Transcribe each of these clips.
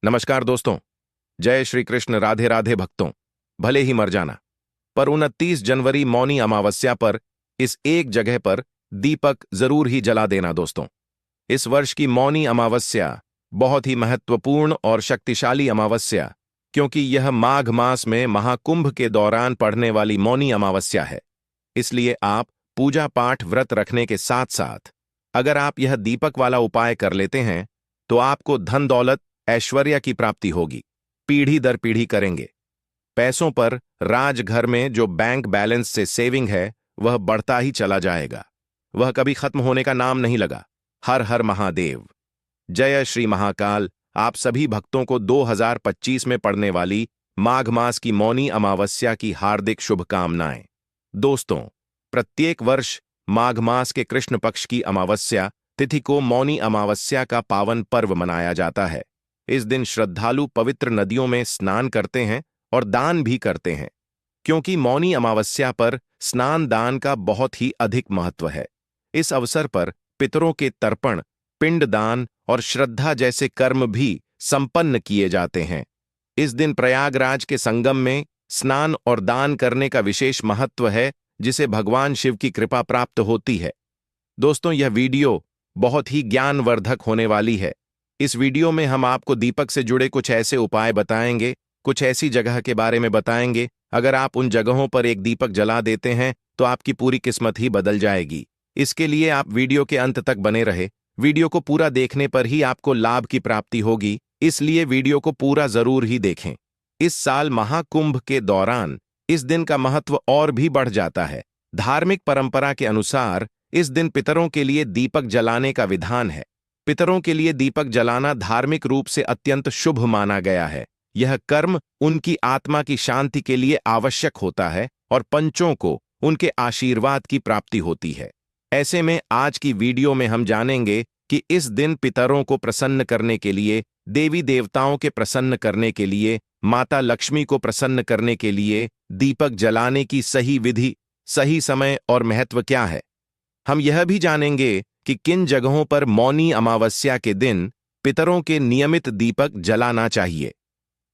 नमस्कार दोस्तों। जय श्री कृष्ण। राधे राधे भक्तों। भले ही मर जाना, पर 29 जनवरी मौनी अमावस्या पर इस एक जगह पर दीपक जरूर ही जला देना दोस्तों। इस वर्ष की मौनी अमावस्या बहुत ही महत्वपूर्ण और शक्तिशाली अमावस्या, क्योंकि यह माघ मास में महाकुंभ के दौरान पड़ने वाली मौनी अमावस्या है। इसलिए आप पूजा पाठ व्रत रखने के साथ साथ अगर आप यह दीपक वाला उपाय कर लेते हैं तो आपको धन दौलत ऐश्वर्य की प्राप्ति होगी। पीढ़ी दर पीढ़ी करेंगे। पैसों पर राजघर में जो बैंक बैलेंस से सेविंग है वह बढ़ता ही चला जाएगा। वह कभी खत्म होने का नाम नहीं लगा। हर हर महादेव। जय श्री महाकाल। आप सभी भक्तों को 2025 में पड़ने वाली माघ मास की मौनी अमावस्या की हार्दिक शुभकामनाएं। दोस्तों, प्रत्येक वर्ष माघ मास के कृष्ण पक्ष की अमावस्या तिथि को मौनी अमावस्या का पावन पर्व मनाया जाता है। इस दिन श्रद्धालु पवित्र नदियों में स्नान करते हैं और दान भी करते हैं, क्योंकि मौनी अमावस्या पर स्नान दान का बहुत ही अधिक महत्व है। इस अवसर पर पितरों के तर्पण, पिंड दान और श्रद्धा जैसे कर्म भी संपन्न किए जाते हैं। इस दिन प्रयागराज के संगम में स्नान और दान करने का विशेष महत्व है, जिसे भगवान शिव की कृपा प्राप्त होती है। दोस्तों, यह वीडियो बहुत ही ज्ञानवर्धक होने वाली है। इस वीडियो में हम आपको दीपक से जुड़े कुछ ऐसे उपाय बताएंगे, कुछ ऐसी जगह के बारे में बताएंगे। अगर आप उन जगहों पर एक दीपक जला देते हैं तो आपकी पूरी किस्मत ही बदल जाएगी। इसके लिए आप वीडियो के अंत तक बने रहे। वीडियो को पूरा देखने पर ही आपको लाभ की प्राप्ति होगी, इसलिए वीडियो को पूरा जरूर ही देखें। इस साल महाकुंभ के दौरान इस दिन का महत्व और भी बढ़ जाता है। धार्मिक परंपरा के अनुसार इस दिन पितरों के लिए दीपक जलाने का विधान है। पितरों के लिए दीपक जलाना धार्मिक रूप से अत्यंत शुभ माना गया है। यह कर्म उनकी आत्मा की शांति के लिए आवश्यक होता है और पंचों को उनके आशीर्वाद की प्राप्ति होती है। ऐसे में आज की वीडियो में हम जानेंगे कि इस दिन पितरों को प्रसन्न करने के लिए, देवी देवताओं के प्रसन्न करने के लिए, माता लक्ष्मी को प्रसन्न करने के लिए दीपक जलाने की सही विधि, सही समय और महत्व क्या है। हम यह भी जानेंगे कि किन जगहों पर मौनी अमावस्या के दिन पितरों के नियमित दीपक जलाना चाहिए।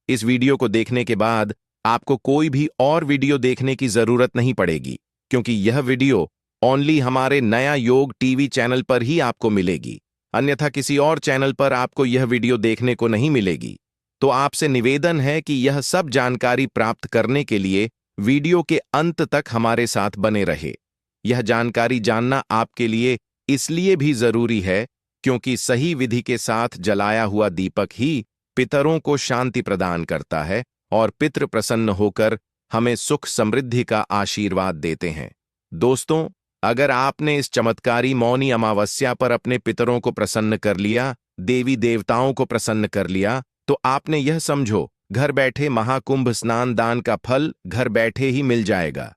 इस वीडियो को देखने के बाद आपको कोई भी और वीडियो देखने की जरूरत नहीं पड़ेगी, क्योंकि यह वीडियो ओनली हमारे नया योग टीवी चैनल पर ही आपको मिलेगी। अन्यथा किसी और चैनल पर आपको यह वीडियो देखने को नहीं मिलेगी। तो आपसे निवेदन है कि यह सब जानकारी प्राप्त करने के लिए वीडियो के अंत तक हमारे साथ बने रहे। यह जानकारी जानना आपके लिए इसलिए भी जरूरी है क्योंकि सही विधि के साथ जलाया हुआ दीपक ही पितरों को शांति प्रदान करता है और पितृ प्रसन्न होकर हमें सुख समृद्धि का आशीर्वाद देते हैं। दोस्तों, अगर आपने इस चमत्कारी मौनी अमावस्या पर अपने पितरों को प्रसन्न कर लिया, देवी देवताओं को प्रसन्न कर लिया, तो आपने यह समझो, घर बैठे महाकुंभ स्नान दान का फल घर बैठे ही मिल जाएगा।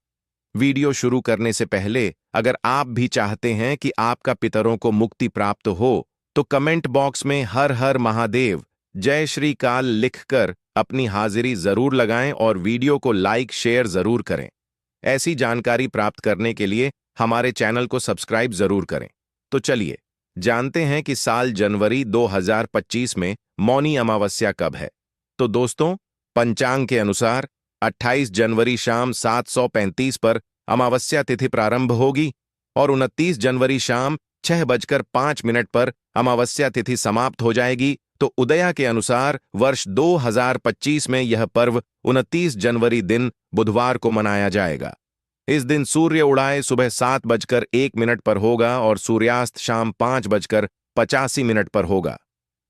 वीडियो शुरू करने से पहले अगर आप भी चाहते हैं कि आपका पितरों को मुक्ति प्राप्त हो, तो कमेंट बॉक्स में हर हर महादेव, जय श्री काल लिखकर अपनी हाजिरी जरूर लगाएं और वीडियो को लाइक शेयर जरूर करें। ऐसी जानकारी प्राप्त करने के लिए हमारे चैनल को सब्सक्राइब जरूर करें। तो चलिए जानते हैं कि साल जनवरी 2025 में मौनी अमावस्या कब है। तो दोस्तों, पंचांग के अनुसार 28 जनवरी शाम 7:35 पर अमावस्या तिथि प्रारंभ होगी और 29 जनवरी शाम 6:05 पर अमावस्या तिथि समाप्त हो जाएगी। तो उदया के अनुसार वर्ष 2025 में यह पर्व 29 जनवरी दिन बुधवार को मनाया जाएगा। इस दिन सूर्य उड़ाए सुबह 7:01 पर होगा और सूर्यास्त शाम 5:85 पर होगा।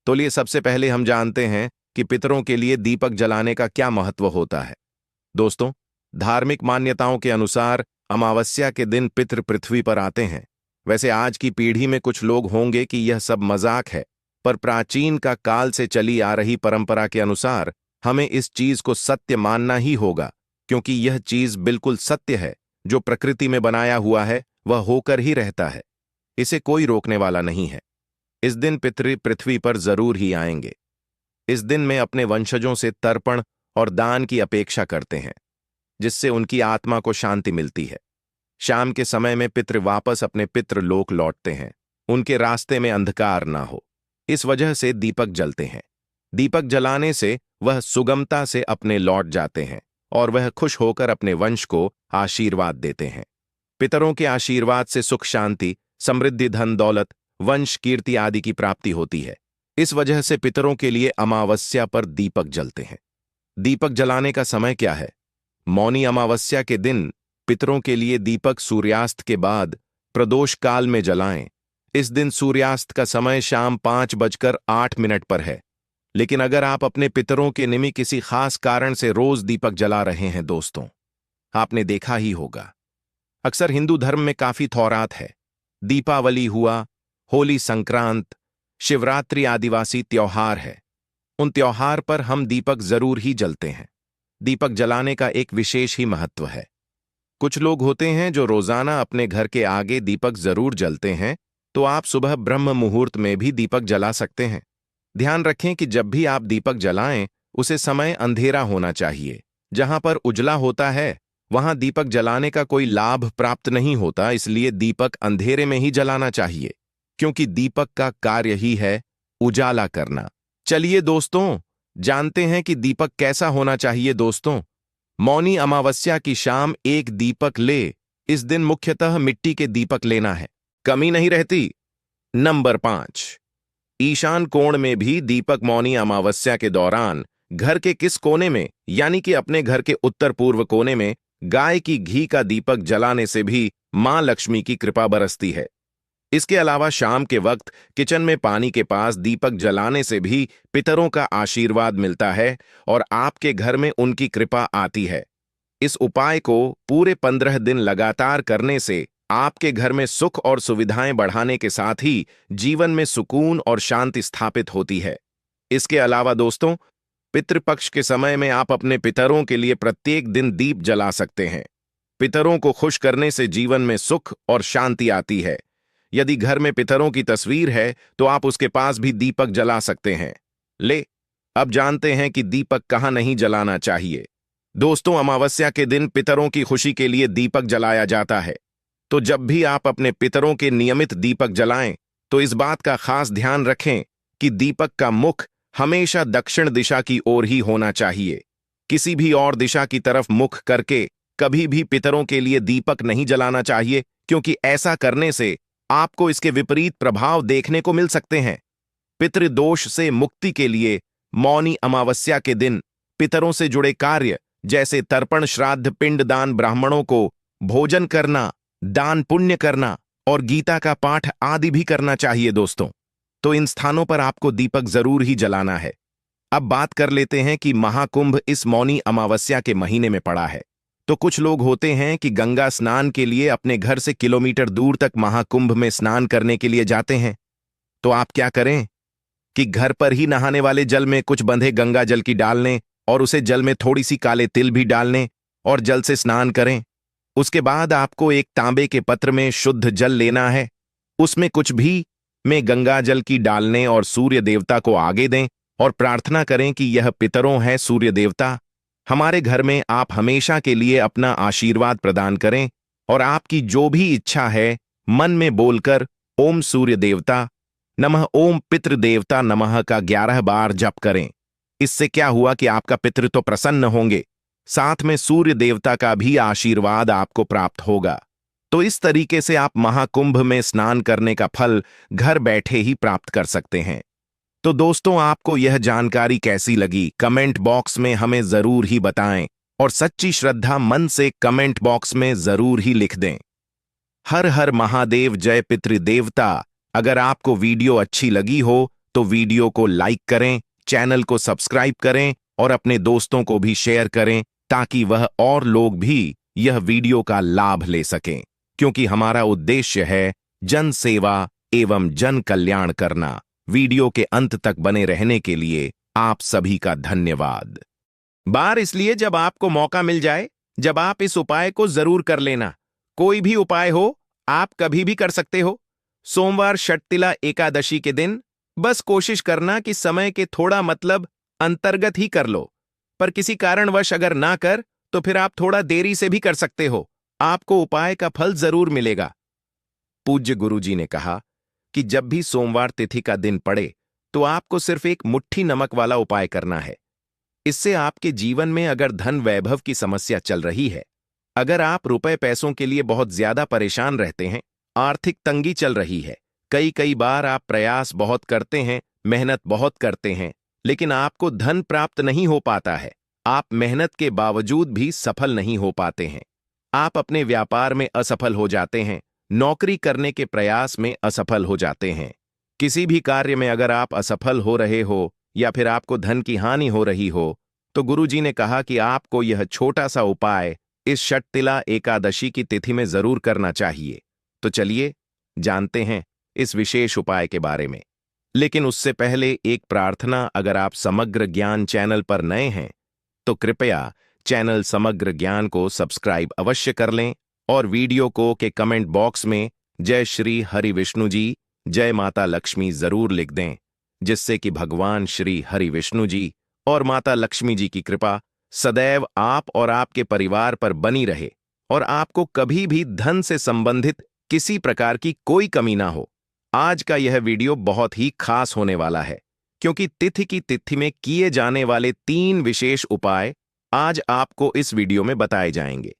तो लिए सबसे पहले हम जानते हैं कि पितरों के लिए दीपक जलाने का क्या महत्व होता है। दोस्तों, धार्मिक मान्यताओं के अनुसार अमावस्या के दिन पितृ पृथ्वी पर आते हैं। वैसे आज की पीढ़ी में कुछ लोग होंगे कि यह सब मजाक है, पर प्राचीन का काल से चली आ रही परंपरा के अनुसार हमें इस चीज को सत्य मानना ही होगा, क्योंकि यह चीज बिल्कुल सत्य है। जो प्रकृति में बनाया हुआ है वह होकर ही रहता है। इसे कोई रोकने वाला नहीं है। इस दिन पितृ पृथ्वी पर जरूर ही आएंगे। इस दिन में अपने वंशजों से तर्पण और दान की अपेक्षा करते हैं, जिससे उनकी आत्मा को शांति मिलती है। शाम के समय में पितृ वापस अपने पितृ लोक लौटते हैं, उनके रास्ते में अंधकार ना हो, इस वजह से दीपक जलते हैं। दीपक जलाने से वह सुगमता से अपने लौट जाते हैं और वह खुश होकर अपने वंश को आशीर्वाद देते हैं। पितरों के आशीर्वाद से सुख शांति, समृद्धि, धन दौलत, वंश कीर्ति आदि की प्राप्ति होती है। इस वजह से पितरों के लिए अमावस्या पर दीपक जलते हैं। दीपक जलाने का समय क्या है? मौनी अमावस्या के दिन पितरों के लिए दीपक सूर्यास्त के बाद प्रदोष काल में जलाएं। इस दिन सूर्यास्त का समय शाम 5:08 पर है। लेकिन अगर आप अपने पितरों के निमित्त किसी खास कारण से रोज दीपक जला रहे हैं दोस्तों, आपने देखा ही होगा, अक्सर हिंदू धर्म में काफी थौरात है। दीपावली हुआ, होली, संक्रांत, शिवरात्रि आदिवासी त्योहार है। उन त्योहार पर हम दीपक जरूर ही जलते हैं। दीपक जलाने का एक विशेष ही महत्व है। कुछ लोग होते हैं जो रोजाना अपने घर के आगे दीपक जरूर जलते हैं, तो आप सुबह ब्रह्म मुहूर्त में भी दीपक जला सकते हैं। ध्यान रखें कि जब भी आप दीपक जलाएं, उसे समय अंधेरा होना चाहिए। जहां पर उजला होता है वहां दीपक जलाने का कोई लाभ प्राप्त नहीं होता, इसलिए दीपक अंधेरे में ही जलाना चाहिए, क्योंकि दीपक का कार्य ही है उजाला करना। चलिए दोस्तों, जानते हैं कि दीपक कैसा होना चाहिए। दोस्तों, मौनी अमावस्या की शाम एक दीपक ले। इस दिन मुख्यतः मिट्टी के दीपक लेना है, कमी नहीं रहती। नंबर 5, ईशान कोण में भी दीपक। मौनी अमावस्या के दौरान घर के किस कोने में, यानी कि अपने घर के उत्तर पूर्व कोने में गाय की घी का दीपक जलाने से भी मां लक्ष्मी की कृपा बरसती है। इसके अलावा शाम के वक्त किचन में पानी के पास दीपक जलाने से भी पितरों का आशीर्वाद मिलता है और आपके घर में उनकी कृपा आती है। इस उपाय को पूरे 15 दिन लगातार करने से आपके घर में सुख और सुविधाएं बढ़ाने के साथ ही जीवन में सुकून और शांति स्थापित होती है। इसके अलावा दोस्तों, पितृपक्ष के समय में आप अपने पितरों के लिए प्रत्येक दिन दीप जला सकते हैं। पितरों को खुश करने से जीवन में सुख और शांति आती है। यदि घर में पितरों की तस्वीर है तो आप उसके पास भी दीपक जला सकते हैं। अब जानते हैं कि दीपक कहां नहीं जलाना चाहिए। दोस्तों, अमावस्या के दिन पितरों की खुशी के लिए दीपक जलाया जाता है। तो जब भी आप अपने पितरों के नियमित दीपक जलाएं, तो इस बात का खास ध्यान रखें कि दीपक का मुख हमेशा दक्षिण दिशा की ओर ही होना चाहिए। किसी भी और दिशा की तरफ मुख करके कभी भी पितरों के लिए दीपक नहीं जलाना चाहिए, क्योंकि ऐसा करने से आपको इसके विपरीत प्रभाव देखने को मिल सकते हैं। पितृदोष से मुक्ति के लिए मौनी अमावस्या के दिन पितरों से जुड़े कार्य जैसे तर्पण, श्राद्ध, पिंडदान, ब्राह्मणों को भोजन करना, दान पुण्य करना और गीता का पाठ आदि भी करना चाहिए दोस्तों। तो इन स्थानों पर आपको दीपक जरूर ही जलाना है। अब बात कर लेते हैं कि महाकुंभ इस मौनी अमावस्या के महीने में पड़ा है। तो कुछ लोग होते हैं कि गंगा स्नान के लिए अपने घर से किलोमीटर दूर तक महाकुंभ में स्नान करने के लिए जाते हैं। तो आप क्या करें कि घर पर ही नहाने वाले जल में कुछ बंधे गंगा जल की डाल लें और उसे जल में थोड़ी सी काले तिल भी डाल लें और जल से स्नान करें। उसके बाद आपको एक तांबे के पत्र में शुद्ध जल लेना है। उसमें कुछ भी में गंगा जल की डालने और सूर्य देवता को आगे दें और प्रार्थना करें कि यह पितरों है सूर्य देवता, हमारे घर में आप हमेशा के लिए अपना आशीर्वाद प्रदान करें और आपकी जो भी इच्छा है मन में बोलकर ओम सूर्य देवता नमः, ओम पितृ देवता नमः का 11 बार जप करें। इससे क्या हुआ कि आपका पितृ तो प्रसन्न होंगे, साथ में सूर्य देवता का भी आशीर्वाद आपको प्राप्त होगा। तो इस तरीके से आप महाकुंभ में स्नान करने का फल घर बैठे ही प्राप्त कर सकते हैं। तो दोस्तों, आपको यह जानकारी कैसी लगी कमेंट बॉक्स में हमें जरूर ही बताएं और सच्ची श्रद्धा मन से कमेंट बॉक्स में जरूर ही लिख दें। हर हर महादेव, जय पितृदेवता। अगर आपको वीडियो अच्छी लगी हो तो वीडियो को लाइक करें, चैनल को सब्सक्राइब करें और अपने दोस्तों को भी शेयर करें ताकि वह और लोग भी यह वीडियो का लाभ ले सकें, क्योंकि हमारा उद्देश्य है जन सेवा एवं जन कल्याण करना। वीडियो के अंत तक बने रहने के लिए आप सभी का धन्यवाद। बार इसलिए जब आपको मौका मिल जाए, जब आप इस उपाय को जरूर कर लेना। कोई भी उपाय हो, आप कभी भी कर सकते हो। सोमवार षटतिला एकादशी के दिन बस कोशिश करना कि समय के थोड़ा अंतर्गत ही कर लो, पर किसी कारणवश अगर ना कर तो फिर आप थोड़ा देरी से भी कर सकते हो। आपको उपाय का फल जरूर मिलेगा। पूज्य गुरुजी ने कहा कि जब भी सोमवार तिथि का दिन पड़े तो आपको सिर्फ एक मुट्ठी नमक वाला उपाय करना है। इससे आपके जीवन में अगर धन वैभव की समस्या चल रही है, अगर आप रुपए पैसों के लिए बहुत ज्यादा परेशान रहते हैं, आर्थिक तंगी चल रही है, कई कई बार आप प्रयास बहुत करते हैं, मेहनत बहुत करते हैं, लेकिन आपको धन प्राप्त नहीं हो पाता है, आप मेहनत के बावजूद भी सफल नहीं हो पाते हैं, आप अपने व्यापार में असफल हो जाते हैं, नौकरी करने के प्रयास में असफल हो जाते हैं, किसी भी कार्य में अगर आप असफल हो रहे हो या फिर आपको धन की हानि हो रही हो, तो गुरुजी ने कहा कि आपको यह छोटा सा उपाय इस षटतिला एकादशी की तिथि में जरूर करना चाहिए। तो चलिए जानते हैं इस विशेष उपाय के बारे में। लेकिन उससे पहले एक प्रार्थना, अगर आप समग्र ज्ञान चैनल पर नए हैं तो कृपया चैनल समग्र ज्ञान को सब्सक्राइब अवश्य कर लें और वीडियो को के कमेंट बॉक्स में जय श्री हरि विष्णु जी, जय माता लक्ष्मी जरूर लिख दें, जिससे कि भगवान श्री हरि विष्णु जी और माता लक्ष्मी जी की कृपा सदैव आप और आपके परिवार पर बनी रहे और आपको कभी भी धन से संबंधित किसी प्रकार की कोई कमी ना हो। आज का यह वीडियो बहुत ही खास होने वाला है, क्योंकि तिथि की तिथि में किए जाने वाले 3 विशेष उपाय आज आपको इस वीडियो में बताए जाएंगे।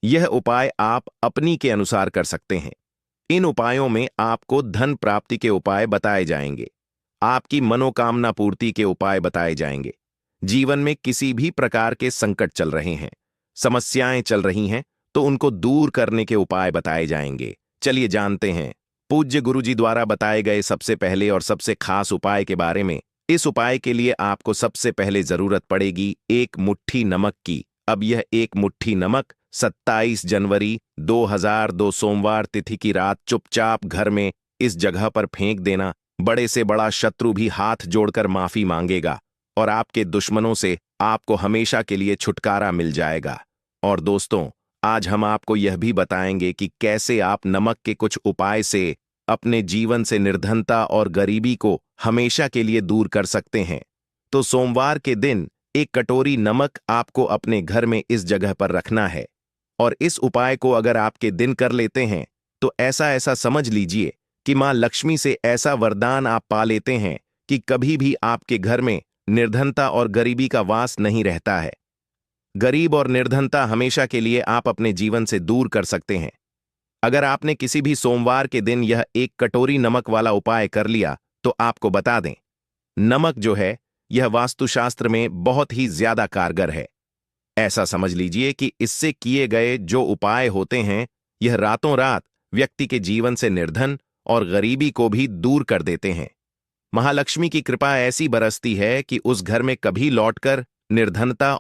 यह उपाय आप अपनी के अनुसार कर सकते हैं। इन उपायों में आपको धन प्राप्ति के उपाय बताए जाएंगे, आपकी मनोकामना पूर्ति के उपाय बताए जाएंगे, जीवन में किसी भी प्रकार के संकट चल रहे हैं, समस्याएं चल रही हैं, तो उनको दूर करने के उपाय बताए जाएंगे। चलिए जानते हैं पूज्य गुरुजी द्वारा बताए गए सबसे पहले और सबसे खास उपाय के बारे में। इस उपाय के लिए आपको सबसे पहले जरूरत पड़ेगी 1 मुट्ठी नमक की। अब यह 1 मुट्ठी नमक 27 जनवरी 2002 सोमवार तिथि की रात चुपचाप घर में इस जगह पर फेंक देना। बड़े से बड़ा शत्रु भी हाथ जोड़कर माफी मांगेगा और आपके दुश्मनों से आपको हमेशा के लिए छुटकारा मिल जाएगा। और दोस्तों, आज हम आपको यह भी बताएंगे कि कैसे आप नमक के कुछ उपाय से अपने जीवन से निर्धनता और गरीबी को हमेशा के लिए दूर कर सकते हैं। तो सोमवार के दिन 1 कटोरी नमक आपको अपने घर में इस जगह पर रखना है और इस उपाय को अगर आपके दिन कर लेते हैं तो ऐसा ऐसा समझ लीजिए कि मां लक्ष्मी से ऐसा वरदान आप पा लेते हैं कि कभी भी आपके घर में निर्धनता और गरीबी का वास नहीं रहता है। गरीब और निर्धनता हमेशा के लिए आप अपने जीवन से दूर कर सकते हैं। अगर आपने किसी भी सोमवार के दिन यह 1 कटोरी नमक वाला उपाय कर लिया तो आपको बता दें, नमक जो है यह वास्तुशास्त्र में बहुत ही ज्यादा कारगर है। ऐसा समझ लीजिए कि इससे किए गए जो उपाय होते हैं यह रातों रात व्यक्ति के जीवन से निर्धन और गरीबी को भी दूर कर देते हैं। महालक्ष्मी की कृपा ऐसी बरसती है कि उस घर में कभी लौटकर निर्धनता